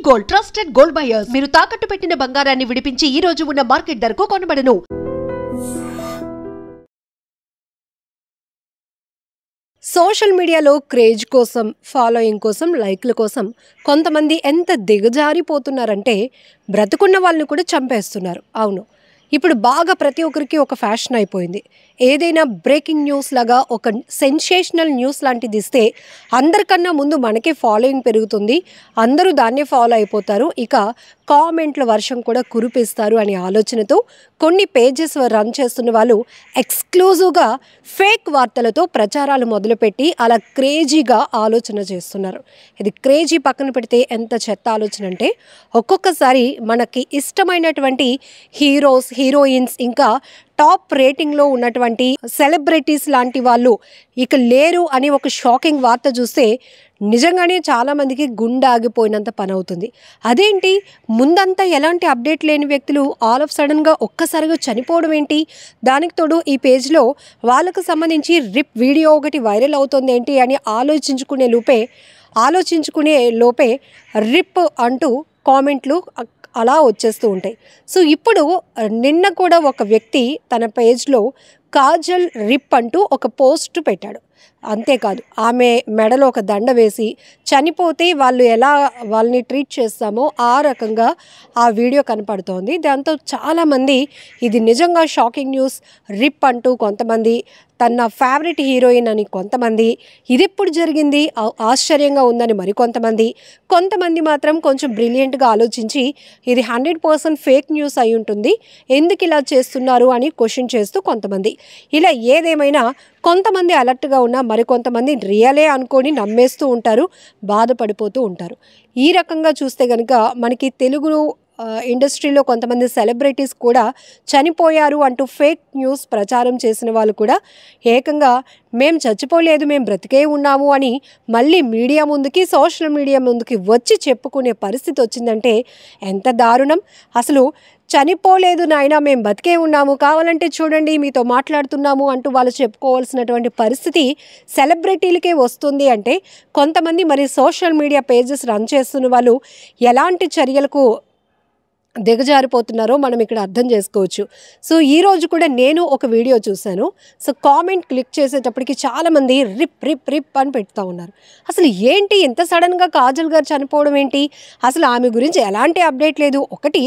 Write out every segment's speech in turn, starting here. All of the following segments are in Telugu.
గోల్డ్ ట్రస్టెడ్ గోల్డ్ బయర్స్ మీరు తాకట్టు పెట్టిన బంగారాన్ని విడిపించి ఈ రోజు ఉన్న మార్కెట్ ధరకు కొనబడను. సోషల్ మీడియాలో క్రేజ్ కోసం, ఫాలోయింగ్ కోసం, లైక్ల కోసం కొంతమంది ఎంత దిగజారిపోతున్నారంటే బ్రతుకున్న వాళ్ళని కూడా చంపేస్తున్నారు. అవును, ఇప్పుడు బాగా ప్రతి ఒక్కరికి ఒక ఫ్యాషన్ అయిపోయింది. ఏదైనా బ్రేకింగ్ న్యూస్ లాగా ఒక సెన్సేషనల్ న్యూస్ లాంటిది ఇస్తే అందరికన్నా ముందు మనకే ఫాలోయింగ్ పెరుగుతుంది, అందరూ దాన్నే ఫాలో అయిపోతారు, ఇక కామెంట్ల వర్షం కూడా కురిపిస్తారు అనే ఆలోచనతో కొన్ని పేజెస్ రన్ చేస్తున్న వాళ్ళు ఎక్స్క్లూజివ్గా ఫేక్ వార్తలతో ప్రచారాలు మొదలుపెట్టి అలా క్రేజీగా ఆలోచన చేస్తున్నారు. ఇది క్రేజీ పక్కన పెడితే ఎంత చెత్త ఆలోచన అంటే, ఒక్కొక్కసారి మనకి ఇష్టమైనటువంటి హీరోస్, హీరోయిన్స్, ఇంకా టాప్ రేటింగ్లో ఉన్నటువంటి సెలబ్రిటీస్ లాంటి వాళ్ళు ఇక లేరు అని ఒక షాకింగ్ వార్త చూస్తే నిజంగానే చాలామందికి గుండె ఆగిపోయినంత పని అవుతుంది. అదేంటి, ముందంతా ఎలాంటి అప్డేట్ లేని వ్యక్తులు ఆల్ ఆఫ్ సడన్గా ఒక్కసారిగా చనిపోవడం ఏంటి? దానికి తోడు ఈ పేజ్లో వాళ్ళకు సంబంధించి రిప్ వీడియో ఒకటి వైరల్ అవుతుంది ఏంటి అని ఆలోచించుకునే లోపే రిప్ అంటూ కామెంట్లు అలా వచ్చేస్తూ ఉంటాయి. సో ఇప్పుడు నిన్న కూడా ఒక వ్యక్తి తన పేజ్లో కాజల్ రిప్ అంటూ ఒక పోస్ట్ పెట్టాడు. అంతేకాదు, ఆమె మెడలో ఒక దండ వేసి చనిపోతే వాళ్ళు ఎలా వాళ్ళని ట్రీట్ చేస్తామో ఆ రకంగా ఆ వీడియో కనపడుతోంది. దాంతో చాలామంది ఇది నిజంగా షాకింగ్ న్యూస్, రిప్ అంటూ కొంతమంది, తన ఫేవరెట్ హీరోయిన్ అని కొంతమంది, ఇది ఎప్పుడు జరిగింది ఆశ్చర్యంగా ఉందని కొంతమంది మాత్రం కొంచెం బ్రిలియంట్గా ఆలోచించి ఇది 100% ఫేక్ న్యూస్ అయి ఉంటుంది, ఎందుకు ఇలా చేస్తున్నారు అని క్వశ్చన్ చేస్తూ కొంతమంది. ఇలా ఏదేమైనా కొంతమంది అలర్ట్గా ఉన్నా మరికొంతమంది రియలే అనుకొని నమ్మేస్తూ ఉంటారు, బాధపడిపోతూ ఉంటారు. ఈ రకంగా చూస్తే కనుక మనకి తెలుగు ఇండస్ట్రీలో కొంతమంది సెలబ్రిటీస్ కూడా చనిపోయారు అంటూ ఫేక్ న్యూస్ ప్రచారం చేసిన వాళ్ళు కూడా ఏకంగా మేము చచ్చిపోలేదు, మేము బ్రతికే ఉన్నాము అని మళ్ళీ మీడియా ముందుకి, సోషల్ మీడియా ముందుకి వచ్చి చెప్పుకునే పరిస్థితి వచ్చిందంటే ఎంత దారుణం. అసలు చనిపోలేదు నాయనా, మేము బతికే ఉన్నాము, కావాలంటే చూడండి మీతో మాట్లాడుతున్నాము అంటూ వాళ్ళు చెప్పుకోవాల్సినటువంటి పరిస్థితి సెలబ్రిటీలకే వస్తుంది అంటే కొంతమంది మరి సోషల్ మీడియా పేజెస్ రన్ చేస్తున్న వాళ్ళు ఎలాంటి చర్యలకు దిగజారిపోతున్నారో మనం ఇక్కడ అర్థం చేసుకోవచ్చు. సో ఈరోజు కూడా నేను ఒక వీడియో చూశాను. సో కామెంట్ క్లిక్ చేసేటప్పటికి చాలామంది రిప్ రిప్ రిప్ అని పెడతా ఉన్నారు. అసలు ఏంటి ఇంత సడన్గా కాజల్ గారు చనిపోవడం ఏంటి, అసలు ఆమె గురించి ఎలాంటి అప్డేట్ లేదు. ఒకటి,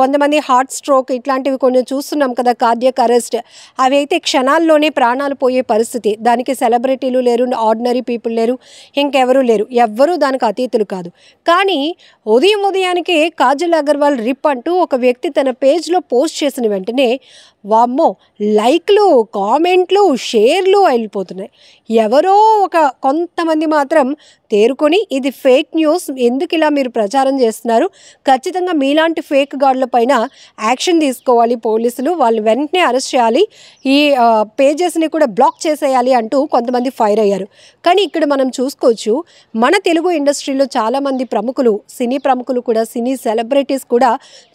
కొంతమంది హార్ట్ స్ట్రోక్ ఇట్లాంటివి కొన్ని చూస్తున్నాం కదా, కార్డియాక్ అరెస్ట్, అవి అయితే క్షణాల్లోనే ప్రాణాలు పోయే పరిస్థితి. దానికి సెలబ్రిటీలు లేరు, ఆర్డినరీ పీపుల్ లేరు, ఇంకెవరూ లేరు, ఎవ్వరూ దానికి అతీతులు కాదు. కానీ ఉదయానికే కాజల్ అగర్వాల్ రిప్ అంటూ ఒక వ్యక్తి తన పేజ్లో పోస్ట్ చేసిన వెంటనే వామ్మో లైక్లు, కామెంట్లు, షేర్లు వెళ్ళిపోతున్నాయి. ఎవరో కొంతమంది మాత్రం తేరుకొని ఇది ఫేక్ న్యూస్, ఎందుకు ఇలా మీరు ప్రచారం చేస్తున్నారు, ఖచ్చితంగా మీలాంటి ఫేక్ గార్డుల పైన యాక్షన్ తీసుకోవాలి పోలీసులు, వాళ్ళని వెంటనే అరెస్ట్ చేయాలి, ఈ పేజెస్ని కూడా బ్లాక్ చేసేయాలి అంటూ కొంతమంది ఫైర్ అయ్యారు. కానీ ఇక్కడ మనం చూసుకోవచ్చు, మన తెలుగు ఇండస్ట్రీలో చాలామంది ప్రముఖులు, సినీ ప్రముఖులు కూడా, సినీ సెలబ్రిటీస్ కూడా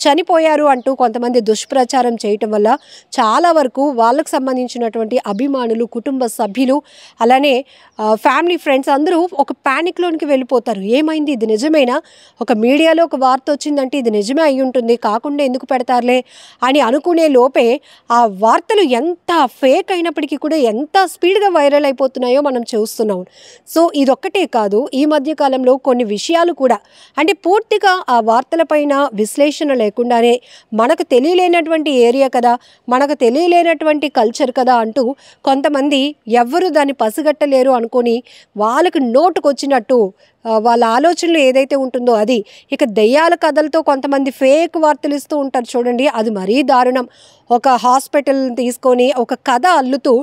చనిపోయారు అంటూ కొంతమంది దుష్ప్రచారం చేయటం వల్ల చాలా వరకు వాళ్ళకు సంబంధించినటువంటి అభిమానులు, కుటుంబ సభ్యులు, అలానే ఫ్యామిలీ, ఫ్రెండ్స్ అందరూ ఒక ప్యానిక్లోనికి వెళ్ళిపోతారు. ఏమైంది, ఇది నిజమేనా, ఒక మీడియాలో ఒక వార్త వచ్చిందంటే ఇది నిజమే అయి ఉంటుంది, కాకుండా ఎందుకు పెడతారులే అని అనుకునే లోపే ఆ వార్తలు ఎంత ఫేక్ అయినప్పటికీ కూడా ఎంత స్పీడ్గా వైరల్ అయిపోతున్నాయో మనం చూస్తున్నాం. సో ఇదొక్కటే కాదు, ఈ మధ్యకాలంలో కొన్ని విషయాలు కూడా, అంటే పూర్తిగా ఆ వార్తలపైన విశ్లేషణ లేకుండానే మనకు తెలియలేనటువంటి ఏరియా కదా, మనకు తెలియలేనటువంటి కల్చర్ కదా అంటూ కొంతమంది ఎవ్వరూ దాన్ని పసిగట్టలేరు అనుకొని వాళ్ళకు నోటుకొచ్చినట్టు వాళ్ళ ఆలోచనలు ఏదైతే ఉంటుందో అది, ఇక దెయ్యాల కథలతో కొంతమంది ఫేక్ వార్తలు ఇస్తూ ఉంటారు చూడండి, అది మరీ దారుణం. ఒక హాస్పిటల్ తీసుకొని ఒక కథ అల్లుతూ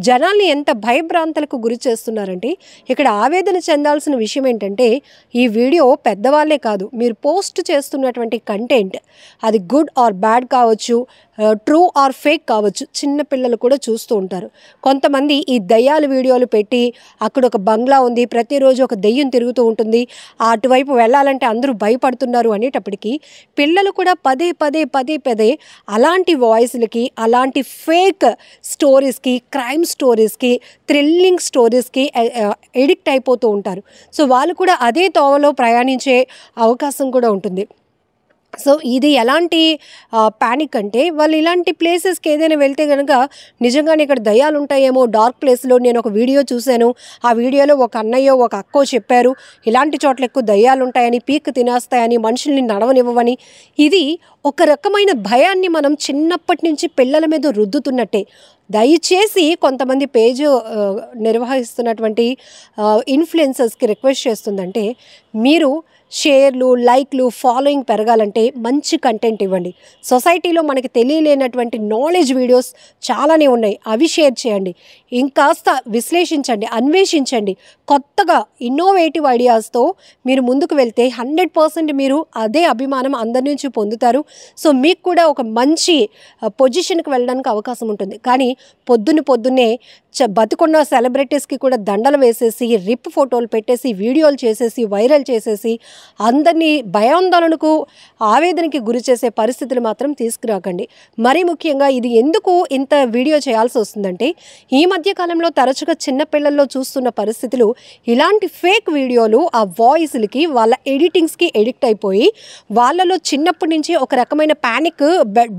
జనాల్ని ఎంత భయభ్రాంతలకు గురి చేస్తున్నారంటే ఇక్కడ ఆవేదన చెందాల్సిన విషయం ఏంటంటే, ఈ వీడియో పెద్దవాళ్ళే కాదు, మీరు పోస్ట్ చేస్తున్నటువంటి కంటెంట్ అది గుడ్ ఆర్ బ్యాడ్ కావచ్చు, ట్రూ ఆర్ ఫేక్ కావచ్చు, చిన్న పిల్లలు కూడా చూస్తూ ఉంటారు. కొంతమంది ఈ దయ్యాల వీడియోలు పెట్టి అక్కడ ఒక బంగ్లా ఉంది, ప్రతిరోజు ఒక దెయ్యం తిరుగుతూ ఉంటుంది, అటువైపు వెళ్ళాలంటే అందరూ భయపడుతున్నారు అనేటప్పటికీ పిల్లలు కూడా పదే పదే అలాంటి వాయిస్లకి, అలాంటి ఫేక్ స్టోరీస్కి, క్రైమ్ స్టోరీస్కి, థ్రిల్లింగ్ స్టోరీస్కి ఎడిక్ట్ అయిపోతూ ఉంటారు. సో వాళ్ళు కూడా అదే తోవలో ప్రయాణించే అవకాశం కూడా ఉంటుంది. సో ఇది ఎలాంటి ప్యానిక్ అంటే, వాళ్ళు ఇలాంటి ప్లేసెస్కి ఏదైనా వెళ్తే కనుక నిజంగానే ఇక్కడ దయ్యాలు ఉంటాయేమో, డార్క్ ప్లేస్లో నేను ఒక వీడియో చూశాను, ఆ వీడియోలో ఒక అన్నయ్యో ఒక అక్కో చెప్పారు ఇలాంటి చోట్ల ఎక్కువ దయ్యాలు ఉంటాయని, పీక్ తినేస్తాయని, మనుషుల్ని నడవనివ్వవని. ఇది ఒక రకమైన భయాన్ని మనం చిన్నప్పటి నుంచి పిల్లల మీద రుద్దుతున్నట్టే. దయచేసి కొంతమంది పేజ్ నిర్వహిస్తున్నటువంటి ఇన్ఫ్లుయెన్సర్స్కి రిక్వెస్ట్ చేస్తుందంటే, మీరు షేర్లు, లైక్లు, ఫాలోయింగ్ పెరగాలంటే మంచి కంటెంట్ ఇవ్వండి. సొసైటీలో మనకి తెలియలేనటువంటి నాలెడ్జ్ వీడియోస్ చాలానే ఉన్నాయి, అవి షేర్ చేయండి. ఇంకాస్త విశ్లేషించండి, అన్వేషించండి. కొత్తగా ఇన్నోవేటివ్ ఐడియాస్తో మీరు ముందుకు వెళ్తే 100% మీరు అదే అభిమానం అందరి నుంచి పొందుతారు. సో మీకు కూడా ఒక మంచి పొజిషన్కి వెళ్ళడానికి అవకాశం ఉంటుంది. కానీ పొద్దున్నే బతుకున్న సెలబ్రిటీస్కి కూడా దండలు వేసేసి, రిప్ ఫోటోలు పెట్టేసి, వీడియోలు చేసేసి, వైరల్ చేసేసి అందరినీ భయాందోళనకు, ఆవేదనకి గురి చేసే పరిస్థితులు మాత్రం తీసుకురాకండి. మరీ ముఖ్యంగా ఇది ఎందుకు ఇంత వీడియో చేయాల్సి వస్తుందంటే, ఈ మధ్యకాలంలో తరచుగా చిన్నపిల్లల్లో చూస్తున్న పరిస్థితులు ఇలాంటి ఫేక్ వీడియోలు, ఆ వాయిస్లకి, వాళ్ళ ఎడిటింగ్స్కి ఎడిక్ట్ అయిపోయి వాళ్ళలో చిన్నప్పటి నుంచి ఒక రకమైన ప్యానిక్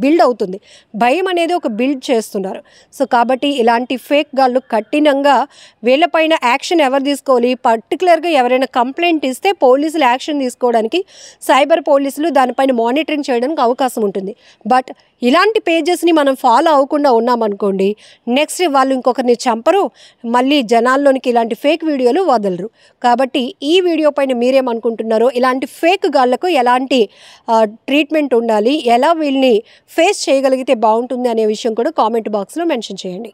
బిల్డ్ అవుతుంది. భయం అనేది ఒక బిల్డ్ చేస్తున్నారు. సో కాబట్టి ఇలాంటి ఫేక్ గాళ్ళు కఠినంగా వీళ్ళపైన యాక్షన్ ఎవరు తీసుకోవాలి, పర్టికులర్గా ఎవరైనా కంప్లైంట్ ఇస్తే పోలీసులు యాక్షన్ తీసుకోవడానికి, సైబర్ పోలీసులు దానిపైన మానిటరింగ్ చేయడానికి అవకాశం ఉంటుంది. బట్ ఇలాంటి పేజెస్ని మనం ఫాలో అవ్వకుండా ఉన్నామనుకోండి, నెక్స్ట్ వాళ్ళు ఇంకొకరిని చంపరు, మళ్ళీ జనాల్లోనికి ఇలాంటి ఫేక్ వీడియోలు వదలరు. కాబట్టి ఈ వీడియో పైన మీరేమనుకుంటున్నారో, ఇలాంటి ఫేక్ గాళ్లకు ఎలాంటి ట్రీట్మెంట్ ఉండాలి, ఎలా వీళ్ళని ఫేస్ చేయగలిగితే బాగుంటుంది అనే విషయం కూడా కామెంట్ బాక్స్లో మెన్షన్ చేయండి.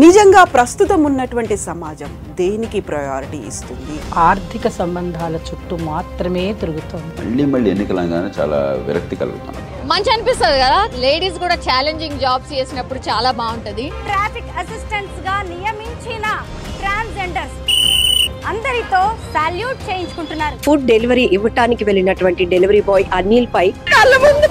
నిజంగా ప్రస్తుతం ఉన్నటువంటి సమాజం దేనికి ప్రయారిటీ ఇస్తుంది? ఆర్థిక సంబంధాల చుట్టూ మాత్రమే తిరుగుతోంది. మళ్ళీ ఎన్నికలంగానే చాలా విరక్తి కలుగుతున్నాం. మంచి అనిపిస్తుంది కదా, లేడీస్ కూడా ఛాలెంజింగ్ జాబ్స్ చేసినప్పుడు చాలా బాగుంటది. ట్రాఫిక్ అసిస్టెంట్స్ గా నియమించిన ట్రాన్స్జెండర్స్ అందరితో సాల్యూట్ చేయించుకుంటున్నారు. ఫుడ్ డెలివరీ ఇవ్వటానికి వెళ్ళినటువంటి డెలివరీ బాయ్ అనిల్ పై కళ్ళ ముందు